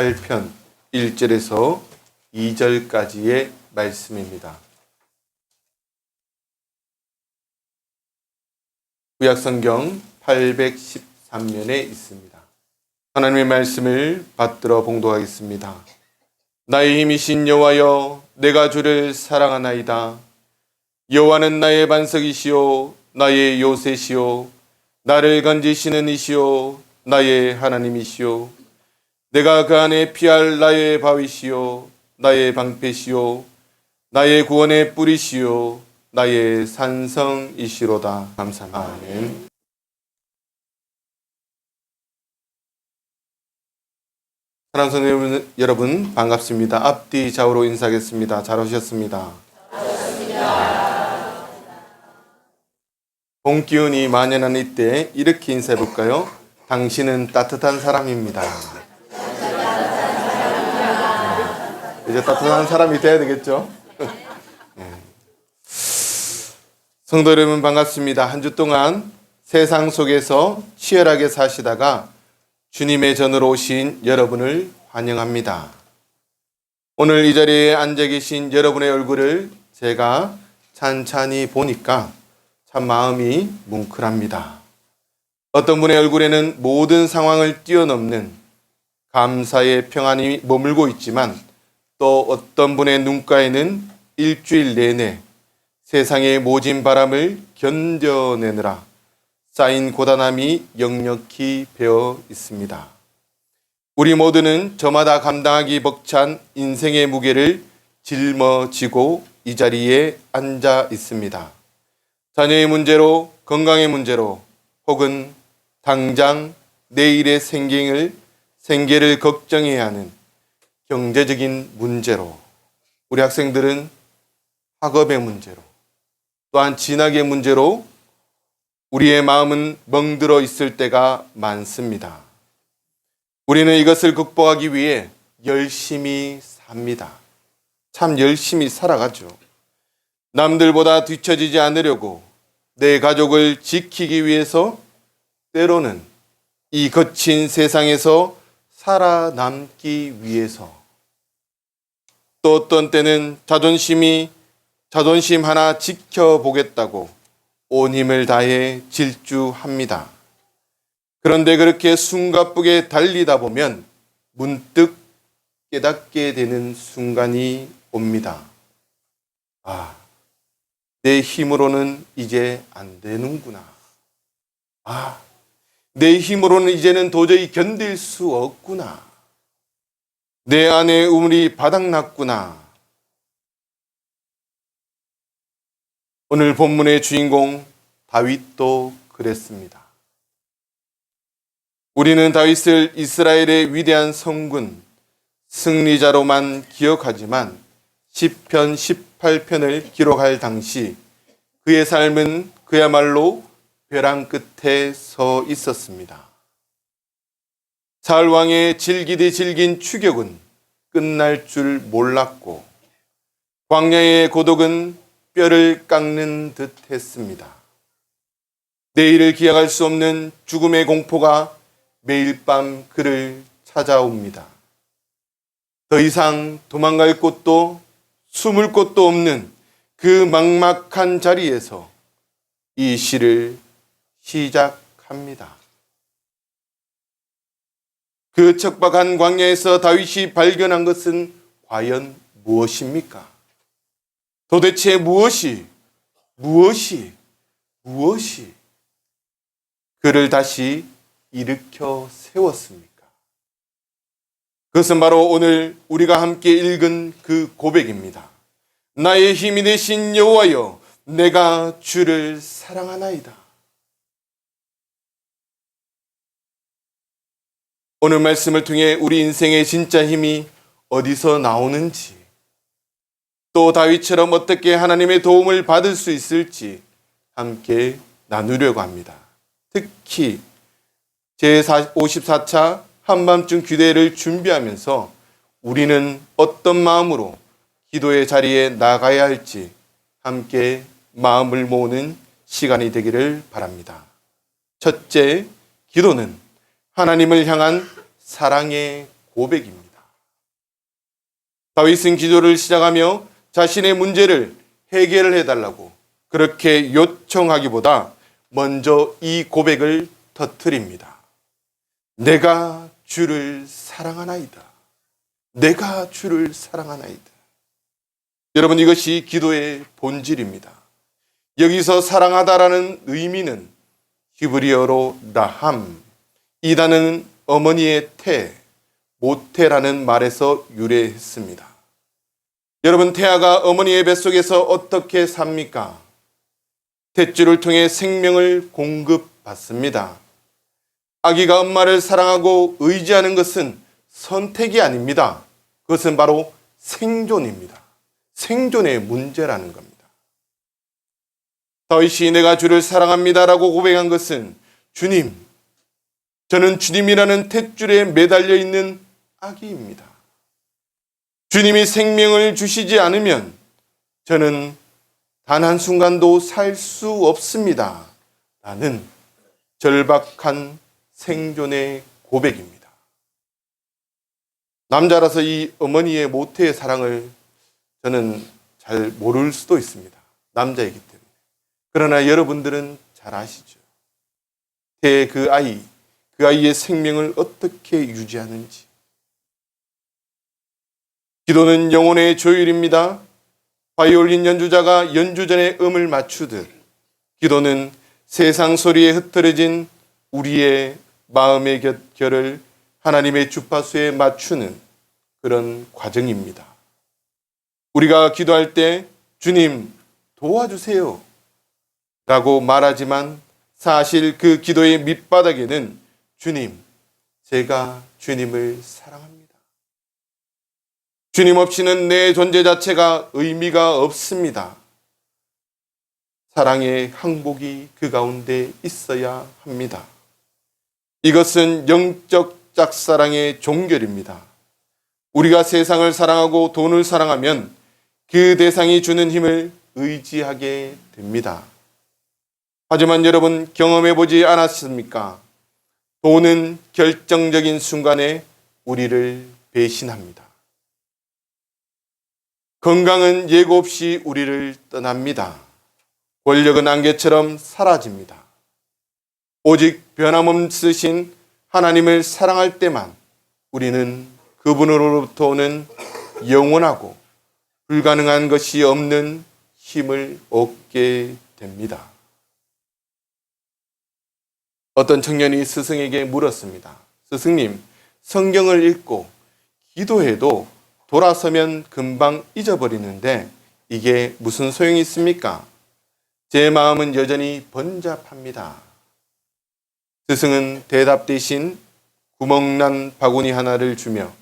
8편 1절에서 2절까지의 말씀입니다. 구약성경 813면에 있습니다. 하나님의 말씀을 받들어 봉독하겠습니다. 나의 힘이신 여호와여, 내가 주를 사랑하나이다. 여호와는 나의 반석이시요 나의 요새시요 나를 건지시는 이시요 나의 하나님이시요 내가 그 안에 피할 나의 바위시요 나의 방패시요 나의 구원의 뿌리시요 나의 산성이시로다. 감사합니다. 아멘. 사랑하는 성도 여러분, 반갑습니다. 앞뒤 좌우로 인사하겠습니다. 잘 오셨습니다. 봄 기운이 만연한 이때 이렇게 인사해 볼까요? 당신은 따뜻한 사람입니다. 이제 따뜻한 사람이 돼야 되겠죠? 성도 여러분, 반갑습니다. 한 주 동안 세상 속에서 치열하게 사시다가 주님의 전으로 오신 여러분을 환영합니다. 오늘 이 자리에 앉아 계신 여러분의 얼굴을 제가 찬찬히 보니까 참 마음이 뭉클합니다. 어떤 분의 얼굴에는 모든 상황을 뛰어넘는 감사의 평안이 머물고 있지만, 또 어떤 분의 눈가에는 일주일 내내 세상의 모진 바람을 견뎌내느라 쌓인 고단함이 역력히 배어 있습니다. 우리 모두는 저마다 감당하기 벅찬 인생의 무게를 짊어지고 이 자리에 앉아 있습니다. 자녀의 문제로, 건강의 문제로, 혹은 당장 내일의 생계를 걱정해야 하는 경제적인 문제로, 우리 학생들은 학업의 문제로, 또한 진학의 문제로 우리의 마음은 멍들어 있을 때가 많습니다. 우리는 이것을 극복하기 위해 열심히 삽니다. 참 열심히 살아가죠. 남들보다 뒤처지지 않으려고, 내 가족을 지키기 위해서, 때로는 이 거친 세상에서 살아남기 위해서, 또 어떤 때는 자존심 하나 지켜보겠다고 온 힘을 다해 질주합니다. 그런데 그렇게 숨가쁘게 달리다 보면 문득 깨닫게 되는 순간이 옵니다. 내 힘으로는 이제 안 되는구나. 내 힘으로는 이제는 도저히 견딜 수 없구나. 내 안에 우물이 바닥났구나. 오늘 본문의 주인공 다윗도 그랬습니다. 우리는 다윗을 이스라엘의 위대한 성군, 승리자로만 기억하지만 시편 18편을 기록할 당시 그의 삶은 그야말로 벼랑 끝에 서 있었습니다. 사울 왕의 질기디 질긴 추격은 끝날 줄 몰랐고, 광야의 고독은 뼈를 깎는 듯 했습니다. 내일을 기약할 수 없는 죽음의 공포가 매일 밤 그를 찾아옵니다. 더 이상 도망갈 곳도 숨을 곳도 없는 그 막막한 자리에서 이 시를 시작합니다. 그 척박한 광야에서 다윗이 발견한 것은 과연 무엇입니까? 도대체 무엇이 그를 다시 일으켜 세웠습니까? 그것은 바로 오늘 우리가 함께 읽은 그 고백입니다. 나의 힘이 되신 여호와여, 내가 주를 사랑하나이다. 오늘 말씀을 통해 우리 인생의 진짜 힘이 어디서 나오는지, 또 다윗처럼 어떻게 하나님의 도움을 받을 수 있을지 함께 나누려고 합니다. 특히 제54차 한밤중 규대를 준비하면서 우리는 어떤 마음으로 기도의 자리에 나가야 할지 함께 마음을 모으는 시간이 되기를 바랍니다. 첫째, 기도는 하나님을 향한 사랑의 고백입니다. 다윗은 기도를 시작하며 자신의 문제를 해결을 해달라고 그렇게 요청하기보다 먼저 이 고백을 터뜨립니다. 내가 주를 사랑하나이다. 내가 주를 사랑하나이다. 여러분, 이것이 기도의 본질입니다. 여기서 사랑하다라는 의미는 히브리어로 라함, 이 단어는 어머니의 태, 모태라는 말에서 유래했습니다. 여러분, 태아가 어머니의 뱃속에서 어떻게 삽니까? 탯줄을 통해 생명을 공급받습니다. 아기가 엄마를 사랑하고 의지하는 것은 선택이 아닙니다. 그것은 바로 생존입니다. 생존의 문제라는 겁니다. 다윗이 내가 주를 사랑합니다라고 고백한 것은 주님, 저는 주님이라는 탯줄에 매달려 있는 아기입니다. 주님이 생명을 주시지 않으면 저는 단 한순간도 살 수 없습니다. 라는 절박한 생존의 고백입니다. 남자라서 이 어머니의 모태의 사랑을 저는 잘 모를 수도 있습니다. 남자이기 때문에. 그러나 여러분들은 잘 아시죠. 그 아이의 생명을 어떻게 유지하는지. 기도는 영혼의 조율입니다. 바이올린 연주자가 연주전에 음을 맞추듯 기도는 세상 소리에 흩어진 우리의 마음의 결을 하나님의 주파수에 맞추는 그런 과정입니다. 우리가 기도할 때 주님 도와주세요 라고 말하지만 사실 그 기도의 밑바닥에는 주님, 제가 주님을 사랑합니다. 주님 없이는 내 존재 자체가 의미가 없습니다. 사랑의 항복이 그 가운데 있어야 합니다. 이것은 영적 짝사랑의 종결입니다. 우리가 세상을 사랑하고 돈을 사랑하면 그 대상이 주는 힘을 의지하게 됩니다. 하지만 여러분 경험해 보지 않았습니까? 돈은 결정적인 순간에 우리를 배신합니다. 건강은 예고 없이 우리를 떠납니다. 권력은 안개처럼 사라집니다. 오직 변함없으신 하나님을 사랑할 때만 우리는 그분으로부터 오는 영원하고 불가능한 것이 없는 힘을 얻게 됩니다. 어떤 청년이 스승에게 물었습니다. 스승님, 성경을 읽고 기도해도 돌아서면 금방 잊어버리는데 이게 무슨 소용이 있습니까? 제 마음은 여전히 번잡합니다. 스승은 대답 대신 구멍난 바구니 하나를 주며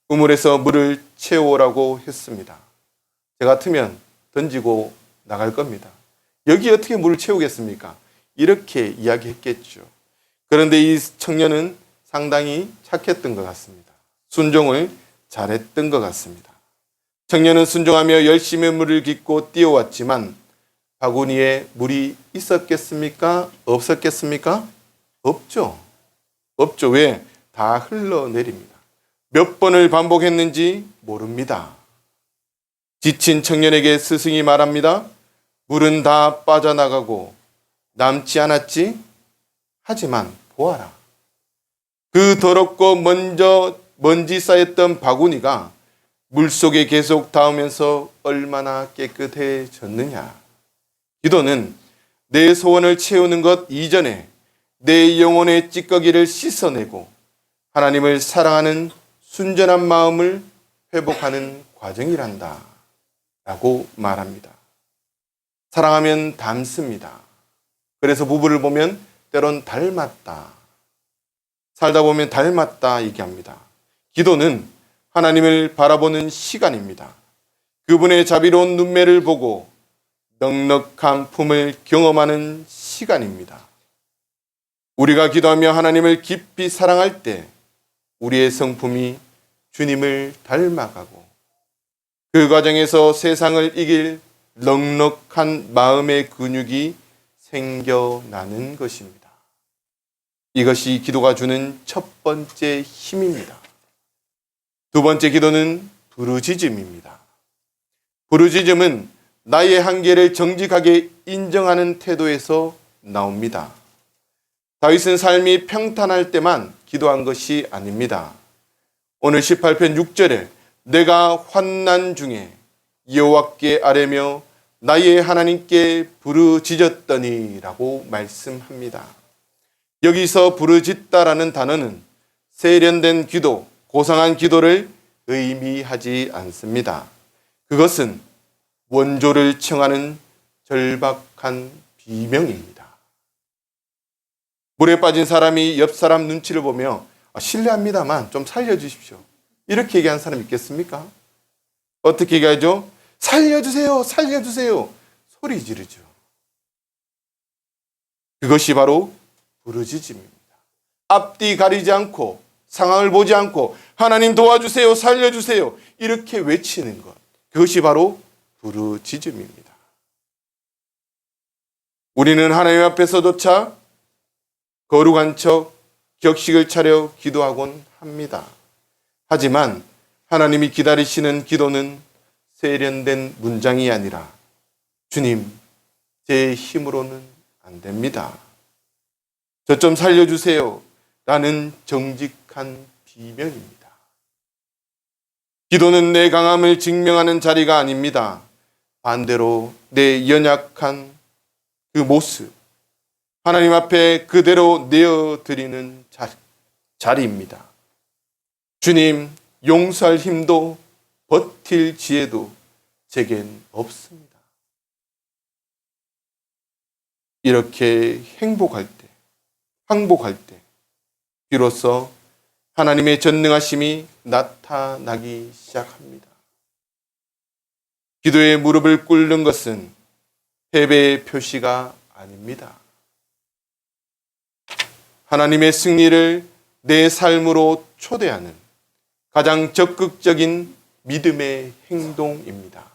우물에서 물을 채워오라고 했습니다. 저 같으면 던지고 나갈 겁니다. 여기 어떻게 물을 채우겠습니까? 이렇게 이야기했겠죠. 그런데 이 청년은 상당히 착했던 것 같습니다. 순종을 잘했던 것 같습니다. 청년은 순종하며 열심히 물을 깃고 뛰어왔지만 바구니에 물이 있었겠습니까? 없었겠습니까? 없죠. 없죠. 왜? 다 흘러내립니다. 몇 번을 반복했는지 모릅니다. 지친 청년에게 스승이 말합니다. 물은 다 빠져나가고 남지 않았지? 하지만 보아라. 그 더럽고 먼지 쌓였던 바구니가 물속에 계속 닿으면서 얼마나 깨끗해졌느냐. 기도는 내 소원을 채우는 것 이전에 내 영혼의 찌꺼기를 씻어내고 하나님을 사랑하는 순전한 마음을 회복하는 과정이란다 라고 말합니다. 사랑하면 닮습니다. 그래서 부부를 보면 때론 닮았다, 살다 보면 닮았다 얘기합니다. 기도는 하나님을 바라보는 시간입니다. 그분의 자비로운 눈매를 보고 넉넉한 품을 경험하는 시간입니다. 우리가 기도하며 하나님을 깊이 사랑할 때 우리의 성품이 주님을 닮아가고 그 과정에서 세상을 이길 넉넉한 마음의 근육이 생겨나는 것입니다. 이것이 기도가 주는 첫 번째 힘입니다. 두 번째 기도는 부르짖음입니다. 부르짖음은 나의 한계를 정직하게 인정하는 태도에서 나옵니다. 다윗은 삶이 평탄할 때만 기도한 것이 아닙니다. 오늘 18편 6절에 내가 환난 중에 여호와께 아뢰며 나의 하나님께 부르짖었더니 라고 말씀합니다. 여기서 부르짖다라는 단어는 세련된 기도, 고상한 기도를 의미하지 않습니다. 그것은 원조를 청하는 절박한 비명입니다. 물에 빠진 사람이 옆 사람 눈치를 보며 실례합니다만 좀 살려주십시오, 이렇게 얘기하는 사람 있겠습니까? 어떻게 얘기하죠? 살려주세요, 살려주세요, 소리 지르죠. 그것이 바로 부르짖음입니다. 앞뒤 가리지 않고 상황을 보지 않고 하나님 도와주세요, 살려주세요, 이렇게 외치는 것, 그것이 바로 부르짖음입니다. 우리는 하나님 앞에서조차 거룩한 척 격식을 차려 기도하곤 합니다. 하지만 하나님이 기다리시는 기도는 세련된 문장이 아니라 주님, 제 힘으로는 안 됩니다, 저 좀 살려주세요 라는 정직한 비명입니다. 기도는 내 강함을 증명하는 자리가 아닙니다. 반대로 내 연약한 그 모습, 하나님 앞에 그대로 내어드리는 자리입니다. 주님, 용서할 힘도 버틸 지혜도 제겐 없습니다. 이렇게 행복할 때, 항복할 때 비로소 하나님의 전능하심이 나타나기 시작합니다. 기도에 무릎을 꿇는 것은 패배의 표시가 아닙니다. 하나님의 승리를 내 삶으로 초대하는 가장 적극적인 믿음의 행동입니다.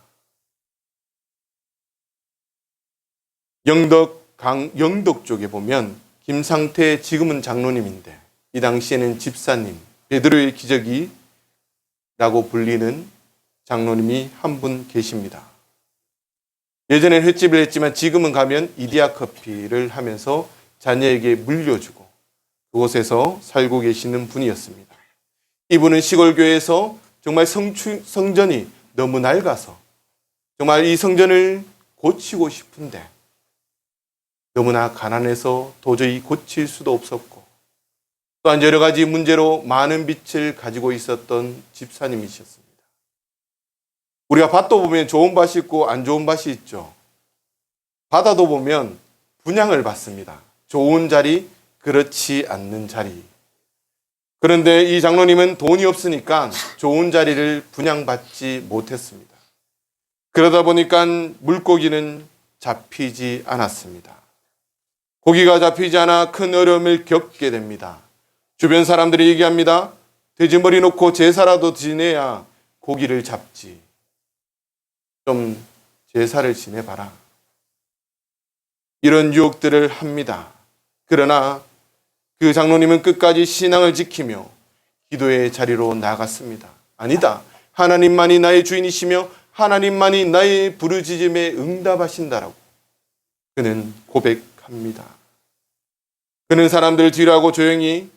영덕 쪽에 보면 김상태, 지금은 장로님인데 이 당시에는 집사님, 베드로의 기적이라고 불리는 장로님이 한 분 계십니다. 예전엔 횟집을 했지만 지금은 가면 이디야 커피를 하면서 자녀에게 물려주고 그곳에서 살고 계시는 분이었습니다. 이분은 시골 교회에서 정말 성전이 너무 낡아서 정말 이 성전을 고치고 싶은데 너무나 가난해서 도저히 고칠 수도 없었고 또한 여러 가지 문제로 많은 빚을 가지고 있었던 집사님이셨습니다. 우리가 밭도 보면 좋은 밭이 있고 안 좋은 밭이 있죠. 바다도 보면 분양을 받습니다. 좋은 자리, 그렇지 않는 자리. 그런데 이 장로님은 돈이 없으니까 좋은 자리를 분양받지 못했습니다. 그러다 보니까 물고기는 잡히지 않았습니다. 고기가 잡히지 않아 큰 어려움을 겪게 됩니다. 주변 사람들이 얘기합니다. 돼지머리 놓고 제사라도 지내야 고기를 잡지. 좀 제사를 지내봐라. 이런 유혹들을 합니다. 그러나 그 장로님은 끝까지 신앙을 지키며 기도의 자리로 나갔습니다. 아니다, 하나님만이 나의 주인이시며 하나님만이 나의 부르짖음에 응답하신다라고 그는 고백합니다. 그는 사람들 뒤로하고 조용히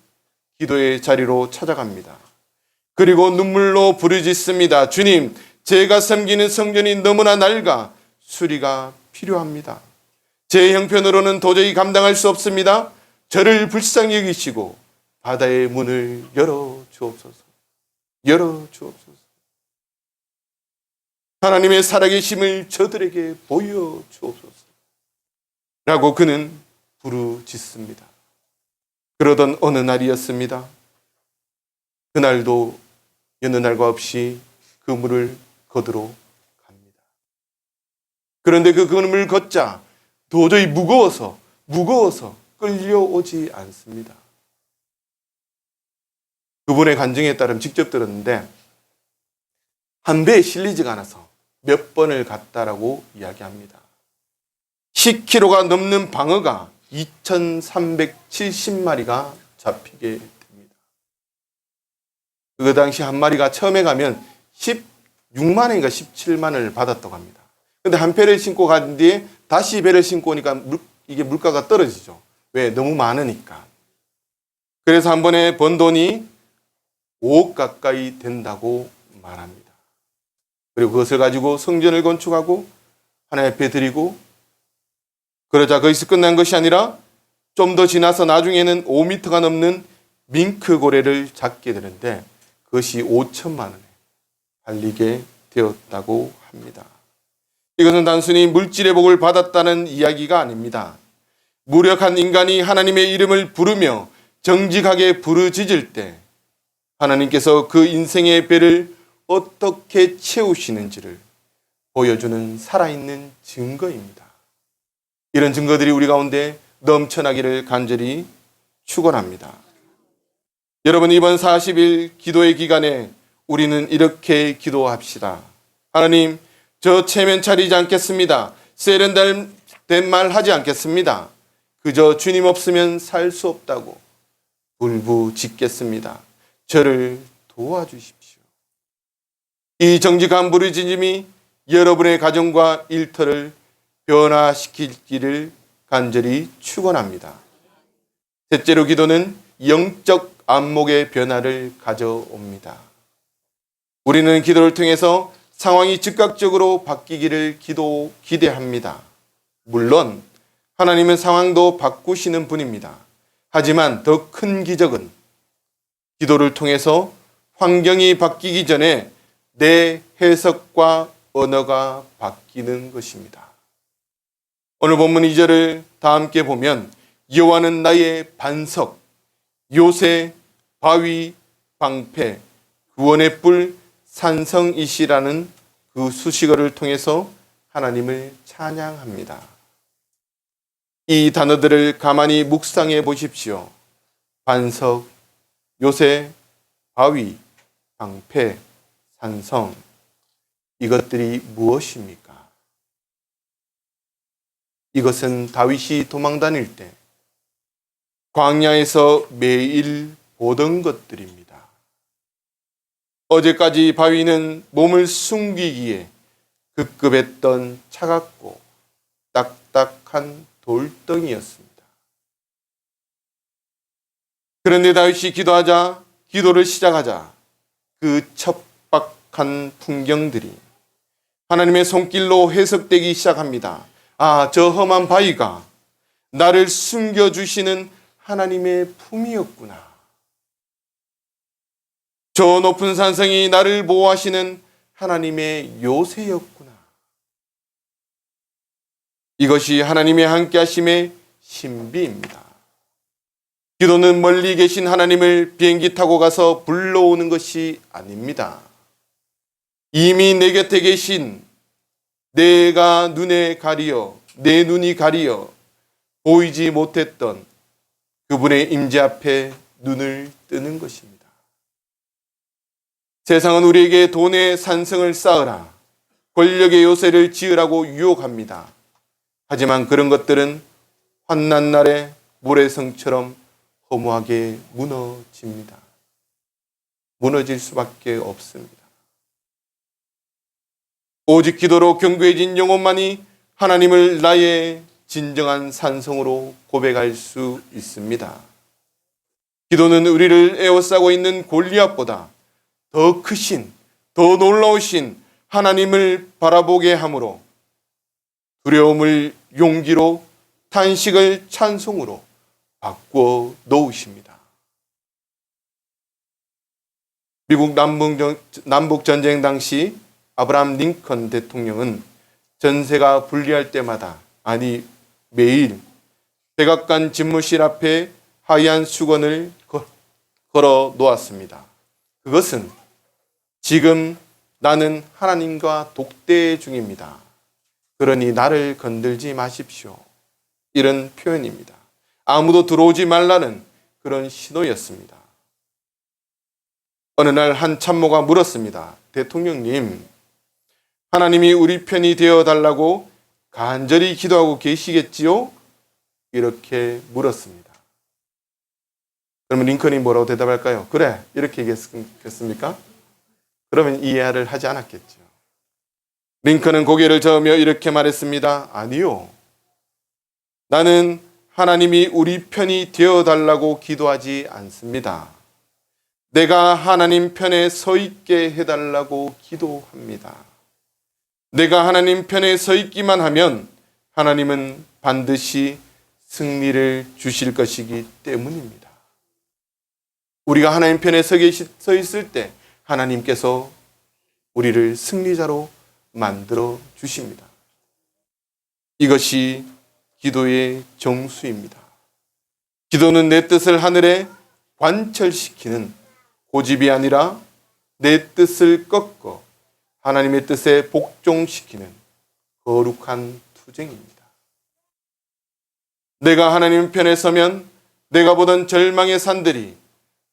기도의 자리로 찾아갑니다. 그리고 눈물로 부르짖습니다. 주님, 제가 섬기는 성전이 너무나 낡아 수리가 필요합니다. 제 형편으로는 도저히 감당할 수 없습니다. 저를 불쌍히 여기시고 바다의 문을 열어 주옵소서. 열어 주옵소서. 하나님의 살아계심을 저들에게 보여 주옵소서. 라고 그는 부르짖습니다. 그러던 어느 날이었습니다. 그날도 여느 날과 없이 그 물을 걷으러 갑니다. 그런데 그 그물을 걷자 도저히 무거워서 끌려오지 않습니다. 그분의 간증에 따르면 직접 들었는데 한 배에 실리지가 않아서 몇 번을 갔다라고 이야기합니다. 10kg가 넘는 방어가 2370마리가 잡히게 됩니다. 그 당시 한 마리가 처음에 가면 6만 원인가 17만 원을 받았다고 합니다. 근데 한 배를 신고 간 뒤에 다시 배를 신고 오니까 이게 물가가 떨어지죠. 왜? 너무 많으니까. 그래서 한 번에 번 돈이 5억 가까이 된다고 말합니다. 그리고 그것을 가지고 성전을 건축하고 하나님 앞에 드리고, 그러자 거기서 끝난 것이 아니라 좀 더 지나서 나중에는 5m가 넘는 밍크 고래를 잡게 되는데 그것이 5천만 원에 팔리게 되었다고 합니다. 이것은 단순히 물질의 복을 받았다는 이야기가 아닙니다. 무력한 인간이 하나님의 이름을 부르며 정직하게 부르짖을 때 하나님께서 그 인생의 배를 어떻게 채우시는지를 보여주는 살아있는 증거입니다. 이런 증거들이 우리 가운데 넘쳐나기를 간절히 축원합니다. 여러분, 이번 40일 기도의 기간에 우리는 이렇게 기도합시다. 하나님, 저 체면 차리지 않겠습니다. 세련된 말 하지 않겠습니다. 그저 주님 없으면 살 수 없다고 울부짖겠습니다. 저를 도와주십시오. 이 정직한 부르짖음이 여러분의 가정과 일터를 변화시키기를 간절히 축원합니다. 셋째로, 기도는 영적 안목의 변화를 가져옵니다. 우리는 기도를 통해서 상황이 즉각적으로 바뀌기를 기대합니다. 물론 하나님은 상황도 바꾸시는 분입니다. 하지만 더 큰 기적은 기도를 통해서 환경이 바뀌기 전에 내 해석과 언어가 바뀌는 것입니다. 오늘 본문 2절을 다 함께 보면 여호와는 나의 반석, 요새, 바위, 방패, 구원의 뿔, 산성이시라는 그 수식어를 통해서 하나님을 찬양합니다. 이 단어들을 가만히 묵상해 보십시오. 반석, 요새, 바위, 방패, 산성, 이것들이 무엇입니까? 이것은 다윗이 도망 다닐 때 광야에서 매일 보던 것들입니다. 어제까지 바위는 몸을 숨기기에 급급했던 차갑고 딱딱한 돌덩이였습니다. 그런데 다윗이 기도를 시작하자 그 척박한 풍경들이 하나님의 손길로 해석되기 시작합니다. 아, 저 험한 바위가 나를 숨겨주시는 하나님의 품이었구나. 저 높은 산성이 나를 보호하시는 하나님의 요새였구나. 이것이 하나님의 함께하심의 신비입니다. 기도는 멀리 계신 하나님을 비행기 타고 가서 불러오는 것이 아닙니다. 이미 내 곁에 계신 내 눈이 가리어 보이지 못했던 그분의 임재 앞에 눈을 뜨는 것입니다. 세상은 우리에게 돈의 산성을 쌓으라, 권력의 요새를 지으라고 유혹합니다. 하지만 그런 것들은 환난 날에 모래성처럼 허무하게 무너집니다. 무너질 수밖에 없습니다. 오직 기도로 견고해진 영혼만이 하나님을 나의 진정한 산성으로 고백할 수 있습니다. 기도는 우리를 에워싸고 있는 골리앗보다 더 크신, 더 놀라우신 하나님을 바라보게 하므로 두려움을 용기로, 탄식을 찬송으로 바꾸어 놓으십니다. 미국 남북전쟁 당시 아브라함 링컨 대통령은 전세가 불리할 때마다, 아니 매일 백악관 집무실 앞에 하얀 수건을 걸어 놓았습니다. 그것은 지금 나는 하나님과 독대 중입니다. 그러니 나를 건들지 마십시오. 이런 표현입니다. 아무도 들어오지 말라는 그런 신호였습니다. 어느 날 한 참모가 물었습니다. 대통령님, 하나님이 우리 편이 되어 달라고 간절히 기도하고 계시겠지요? 이렇게 물었습니다. 그러면 링컨이 뭐라고 대답할까요? 그래, 이렇게 얘기했겠습니까? 그러면 이해를 하지 않았겠죠. 링컨은 고개를 저으며 이렇게 말했습니다. 아니요. 나는 하나님이 우리 편이 되어달라고 기도하지 않습니다. 내가 하나님 편에 서 있게 해달라고 기도합니다. 내가 하나님 편에 서 있기만 하면 하나님은 반드시 승리를 주실 것이기 때문입니다. 우리가 하나님 편에 서 있을 때 하나님께서 우리를 승리자로 만들어 주십니다. 이것이 기도의 정수입니다. 기도는 내 뜻을 하늘에 관철시키는 고집이 아니라 내 뜻을 꺾어 하나님의 뜻에 복종시키는 거룩한 투쟁입니다. 내가 하나님 편에 서면 내가 보던 절망의 산들이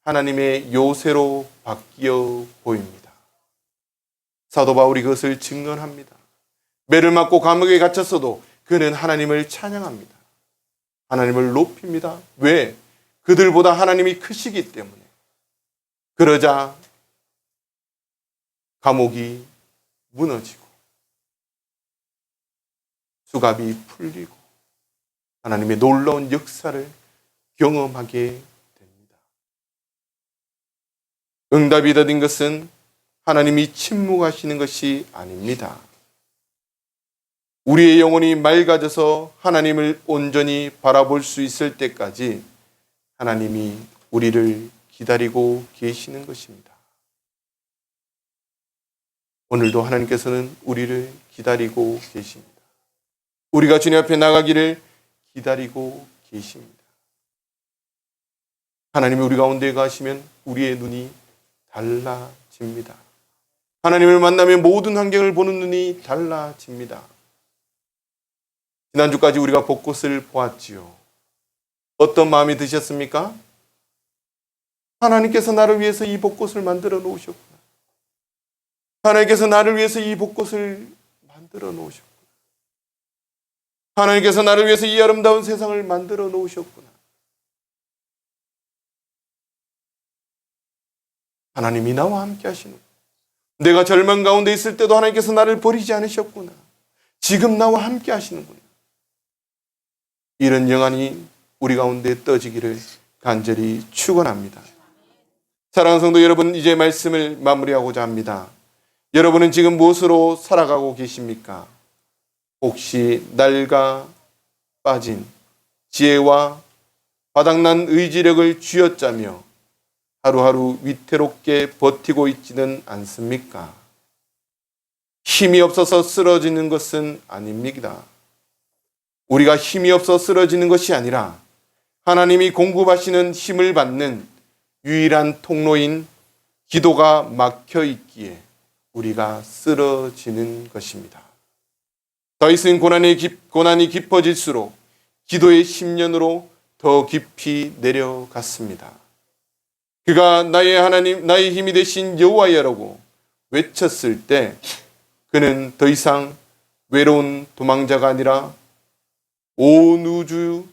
하나님의 요새로 바뀌어 보입니다. 사도 바울이 그것을 증언합니다. 매를 맞고 감옥에 갇혔어도 그는 하나님을 찬양합니다. 하나님을 높입니다. 왜? 그들보다 하나님이 크시기 때문에. 그러자 감옥이 무너지고 수갑이 풀리고 하나님의 놀라운 역사를 경험하게 됩니다. 응답이 더딘 것은 하나님이 침묵하시는 것이 아닙니다. 우리의 영혼이 맑아져서 하나님을 온전히 바라볼 수 있을 때까지 하나님이 우리를 기다리고 계시는 것입니다. 오늘도 하나님께서는 우리를 기다리고 계십니다. 우리가 주님 앞에 나가기를 기다리고 계십니다. 하나님이 우리 가운데 가시면 우리의 눈이 달라집니다. 하나님을 만나면 모든 환경을 보는 눈이 달라집니다. 지난주까지 우리가 벚꽃을 보았지요. 어떤 마음이 드셨습니까? 하나님께서 나를 위해서 이 벚꽃을 만들어 놓으셨구나. 하나님께서 나를 위해서 이 벚꽃을 만들어 놓으셨구나. 하나님께서 나를 위해서 이 아름다운 세상을 만들어 놓으셨구나. 하나님이 나와 함께 하시는, 내가 절망 가운데 있을 때도 하나님께서 나를 버리지 않으셨구나. 지금 나와 함께 하시는구나. 이런 영안이 우리 가운데 떠지기를 간절히 축원합니다. 사랑하는 성도 여러분, 이제 말씀을 마무리하고자 합니다. 여러분은 지금 무엇으로 살아가고 계십니까? 혹시 낡아 빠진 지혜와 바닥난 의지력을 쥐어짜며 하루하루 위태롭게 버티고 있지는 않습니까? 힘이 없어서 쓰러지는 것은 아닙니다. 우리가 힘이 없어 쓰러지는 것이 아니라 하나님이 공급하시는 힘을 받는 유일한 통로인 기도가 막혀 있기에 우리가 쓰러지는 것입니다. 다윗은 고난이 깊어질수록 기도의 심년으로 더 깊이 내려갔습니다. 그가 나의 하나님, 나의 힘이 되신 여호와여라고 외쳤을 때 그는 더 이상 외로운 도망자가 아니라 온 우주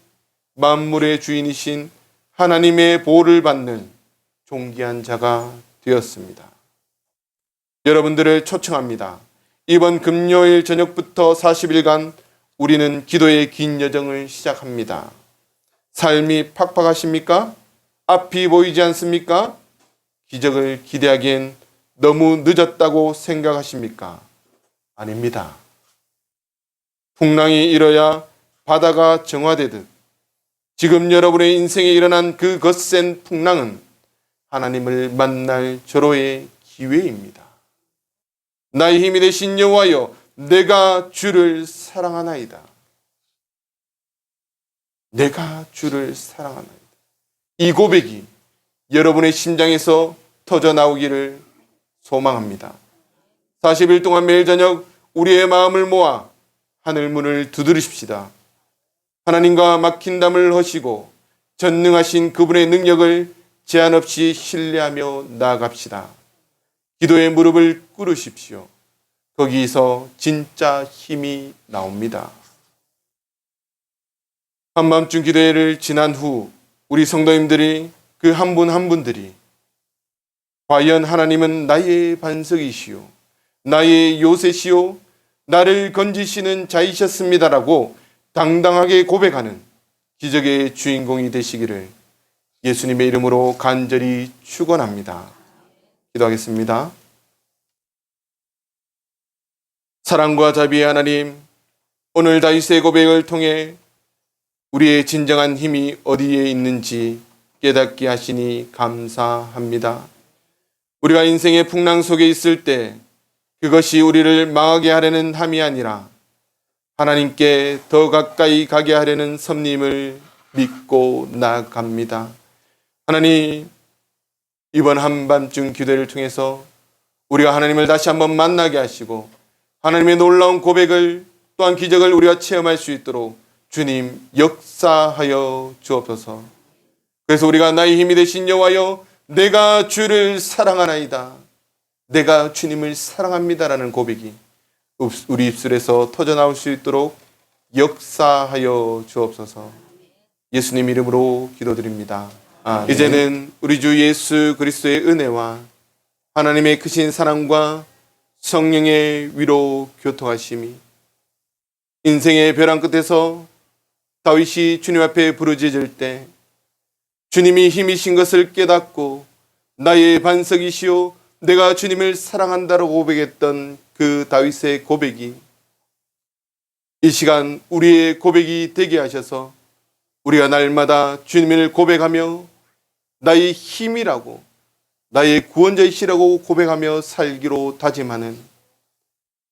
만물의 주인이신 하나님의 보호를 받는 존귀한 자가 되었습니다. 여러분들을 초청합니다. 이번 금요일 저녁부터 40일간 우리는 기도의 긴 여정을 시작합니다. 삶이 팍팍하십니까? 앞이 보이지 않습니까? 기적을 기대하기엔 너무 늦었다고 생각하십니까? 아닙니다. 풍랑이 일어야 바다가 정화되듯 지금 여러분의 인생에 일어난 그 거센 풍랑은 하나님을 만날 절호의 기회입니다. 나의 힘이 되신 여호와여, 내가 주를 사랑하나이다. 내가 주를 사랑하나이다. 이 고백이 여러분의 심장에서 터져 나오기를 소망합니다. 40일 동안 매일 저녁 우리의 마음을 모아 하늘 문을 두드리십시다. 하나님과 막힌 담을 허시고 전능하신 그분의 능력을 제한 없이 신뢰하며 나아갑시다. 기도의 무릎을 꿇으십시오. 거기서 진짜 힘이 나옵니다. 한밤중 기도회를 지난 후 우리 성도님들이 그 한 분 한 분들이 과연 하나님은 나의 반석이시오, 나의 요새시오, 나를 건지시는 자이셨습니다라고 당당하게 고백하는 기적의 주인공이 되시기를 예수님의 이름으로 간절히 축원합니다. 기도하겠습니다. 사랑과 자비의 하나님, 오늘 다윗의 고백을 통해 우리의 진정한 힘이 어디에 있는지 깨닫게 하시니 감사합니다. 우리가 인생의 풍랑 속에 있을 때 그것이 우리를 망하게 하려는 함이 아니라 하나님께 더 가까이 가게 하려는 섭님을 믿고 나아갑니다. 하나님, 이번 한밤중 기도를 통해서 우리가 하나님을 다시 한번 만나게 하시고 하나님의 놀라운 고백을 또한 기적을 우리가 체험할 수 있도록 주님 역사하여 주옵소서. 그래서 우리가 나의 힘이 되신 여호와여, 내가 주를 사랑하나이다, 내가 주님을 사랑합니다라는 고백이 우리 입술에서 터져나올 수 있도록 역사하여 주옵소서. 예수님 이름으로 기도드립니다. 이제는 우리 주 예수 그리스도의 은혜와 하나님의 크신 사랑과 성령의 위로 교통하심이 인생의 벼랑 끝에서 다윗이 주님 앞에 부르짖을 때 주님이 힘이신 것을 깨닫고 나의 반석이시오, 내가 주님을 사랑한다라고 고백했던 그 다윗의 고백이 이 시간 우리의 고백이 되게 하셔서 우리가 날마다 주님을 고백하며 나의 힘이라고, 나의 구원자이시라고 고백하며 살기로 다짐하는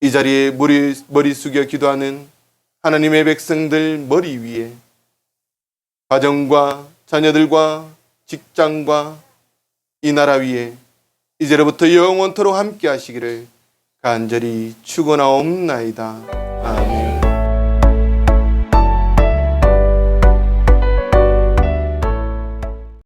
이 자리에 머리 숙여 기도하는 하나님의 백성들 머리 위에 가정과 자녀들과 직장과 이 나라 위에 이제로부터 영원토록 함께 하시기를 간절히 축원하옵나이다. 아멘.